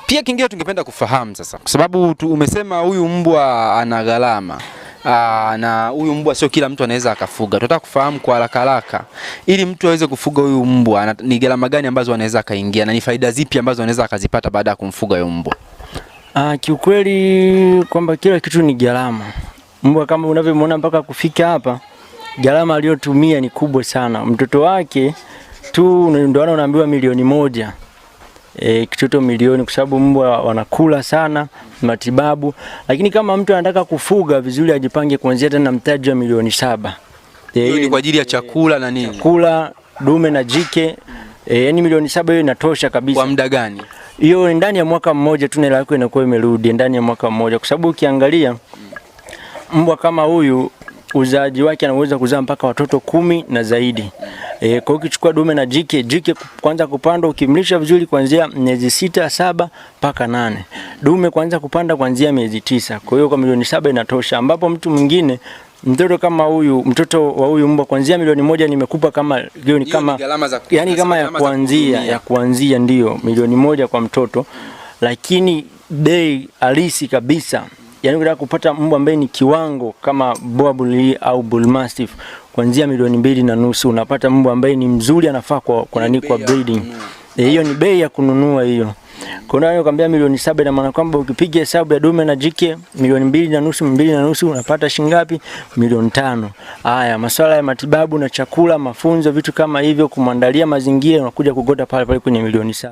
Pia kingine tungependa kufahamu sasa, kwa sababu umesema huyu mbwa ana gharama. Na huyu mbwa sio kila mtu anaweza akafuga. Tunataka kufahamu kwa haraka haraka, ili mtu aweze kufuga huyu mbwa ni gharama gani ambazo anaweza kaingia na ni faida zipi ambazo anaweza akazipata baada ya kumfuga huyu mbwa? Kiukweli kwamba kila kitu ni gharama. Mbwa kama unavyomwona mpaka kufika hapa, gharama aliyotumia ni kubwa sana. Mtoto wake tu ndio anaambiwa milioni 1. Kitoto milioni, kwa sababu mbwa wanakula sana, matibabu. Lakini kama mtu anataka kufuga vizuri, ajipange kuanzia tena mtaji wa milioni 7. Hiyo ni kwa ajili ya chakula na nini? Chakula, dume na jike. Yani milioni 7 hiyo inatosha kabisa. Kwa muda gani? Hiyo ndani ya mwaka mmoja tu hela yako inakuwa imerudi ndani ya mwaka mmoja, kwa sababu ukiangalia mbwa kama huyu uzaji wake anaweza kuzaa mpaka watoto 10 na zaidi. Kwa hiyo ukichukua dume na jike kwanza kupanda ukimlisha vizuri kuanzia miezi 6, 7 mpaka 8. Dume kwanza kupanda kuanzia miezi 9. Kwa hiyo kwa milioni 7 inatosha, ambapo mtu mwingine mtoto kama huyu, mtoto wa huyu mbwa kuanzia milioni 1 nimekupa kama hiyo ni kama yani kama ya kuanzia ndio milioni 1 kwa mtoto, lakini bei halisi kabisa yani unataka kupata mbwa ambaye ni kiwango kama Boer Bull au Bull Mastiff kuanzia milioni 2.5 unapata mbwa ambaye ni mzuri, anafaa kwa breeding. Hiyo ni bei ya kununua hiyo. Kwa hiyo nakwambia milioni 7, ina maana kwamba ukipiga hesabu ya dume na jike milioni 2.5 unapata shilingi ngapi? Milioni 5. Haya, masuala ya matibabu na chakula, mafunzo, vitu kama hivyo, kumwandalia mazingira, unakuja kugota pale kwenye milioni 7.